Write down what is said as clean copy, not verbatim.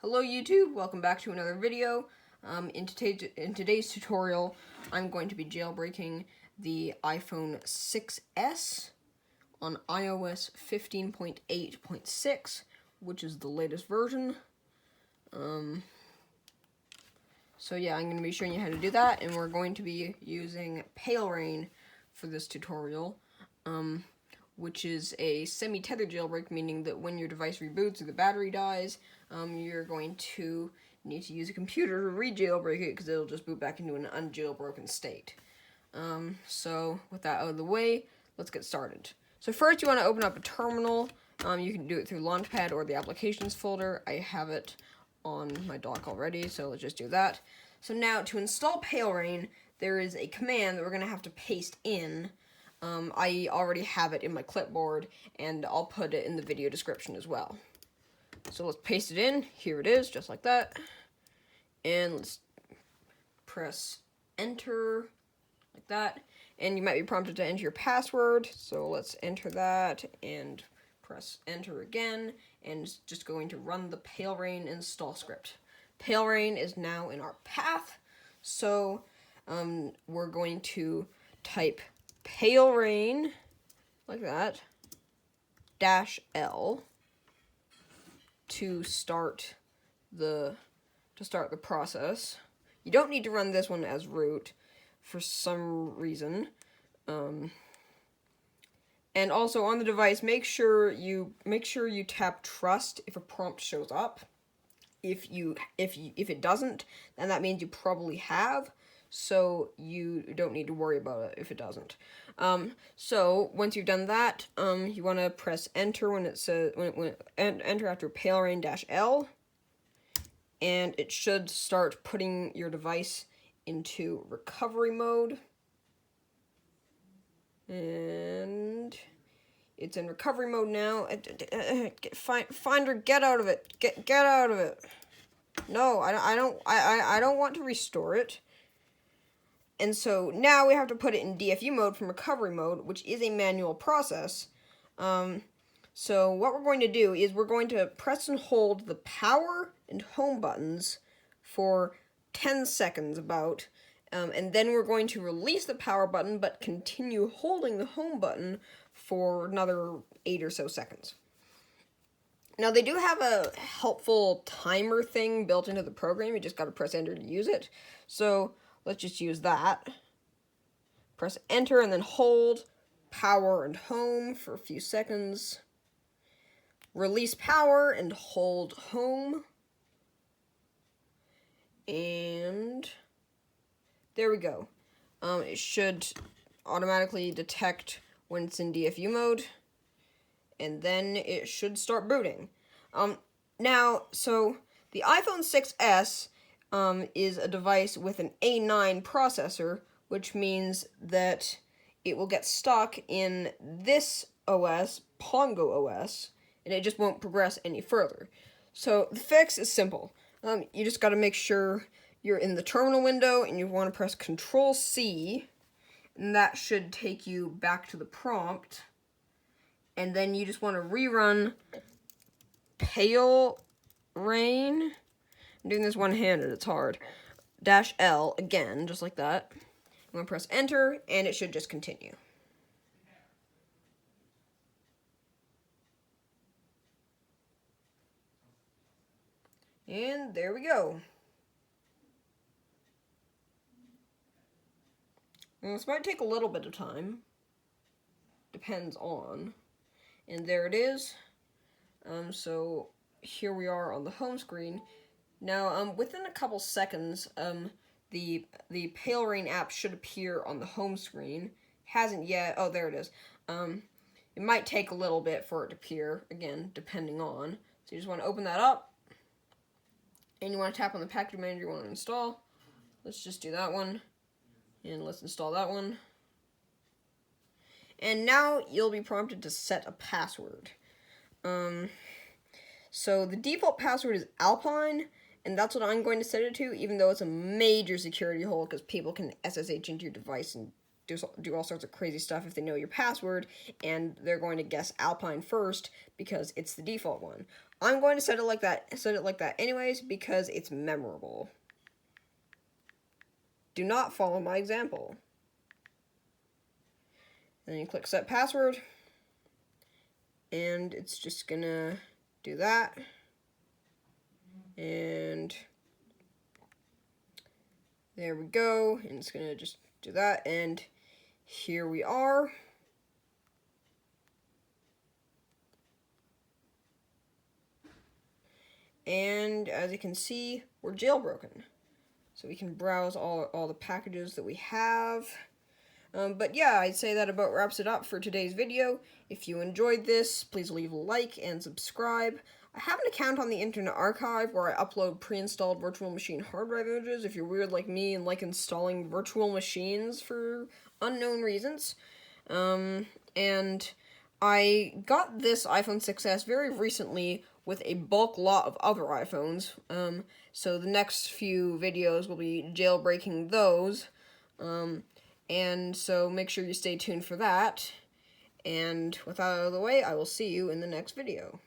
Hello YouTube, welcome back to another video. In today's tutorial, I'm going to be jailbreaking the iPhone 6s on iOS 15.8.6, which is the latest version. So yeah, I'm going to be showing you how to do that, and we're going to be using Palera1n for this tutorial, which is a semi-tethered jailbreak, meaning that when your device reboots or the battery dies, you're going to need to use a computer to re-jailbreak it, because it'll just boot back into an unjailbroken state. So with that out of the way, let's get started. So first you want to open up a terminal. You can do it through Launchpad or the Applications folder. I have it on my dock already, so let's just do that. So now, to install Palera1n, there is a command that we're going to have to paste in. I already have it in my clipboard, and I'll put it in the video description as well. So let's paste it in. Here it is, just like that. And let's press enter, like that. And you might be prompted to enter your password, so let's enter that, and press enter again, and it's just going to run the Palera1n install script. Palera1n is now in our path, so we're going to type Palera1n, like that, -L to start the process. You don't need to run this one as root for some reason. And also on the device, make sure you tap trust if a prompt shows up. If it doesn't, then that means you probably have, so you don't need to worry about it if it doesn't. So once you've done that, you want to press enter when it says enter after Palera1n-L, and it should start putting your device into recovery mode. And it's in recovery mode now. Finder, get out of it. Get out of it. No, I don't want to restore it. And so now we have to put it in DFU mode from recovery mode, which is a manual process. So what we're going to do is we're going to press and hold the power and home buttons for 10 seconds about. And then we're going to release the power button, but continue holding the home button for another 8 or so seconds. Now, they do have a helpful timer thing built into the program. You just got to press enter to use it. So let's just use that. Press enter and then hold power and home for a few seconds. Release power and hold home. And there we go. It should automatically detect when it's in DFU mode, and then it should start booting. Now, so the iPhone 6s is a device with an A9 processor, which means that it will get stuck in this OS, Pongo OS, and it just won't progress any further. So the fix is simple. You just got to make sure you're in the terminal window, and you want to press Control-C, and that should take you back to the prompt. And then you just want to rerun Palera1n. I'm doing this one-handed, it's hard. -L again, just like that. I'm going to press enter, and it should just continue. And there we go. And this might take a little bit of time. Depends on. And there it is. So here we are on the home screen. Now, within a couple seconds, the Palera1n app should appear on the home screen. Hasn't yet. Oh, there it is. It might take a little bit for it to appear, again, depending on. So you just want to open that up, and you want to tap on the package manager you want to install. Let's just do that one, and let's install that one. And now you'll be prompted to set a password. So the default password is Alpine, and that's what I'm going to set it to, even though it's a major security hole, because people can SSH into your device and do all sorts of crazy stuff if they know your password, and they're going to guess Alpine first because it's the default one. I'm going to set it like that anyways because it's memorable. Do not follow my example. And then you click set password, and it's just gonna do that. And there we go, and it's gonna just do that, and here we are. And as you can see, we're jailbroken. So we can browse all the packages that we have. But yeah, I'd say that about wraps it up for today's video. If you enjoyed this, please leave a like and subscribe. I have an account on the Internet Archive where I upload pre-installed virtual machine hard drive images if you're weird like me and like installing virtual machines for unknown reasons. And I got this iPhone 6s very recently with a bulk lot of other iPhones. So the next few videos will be jailbreaking those. And so make sure you stay tuned for that. And with that out of the way, I will see you in the next video.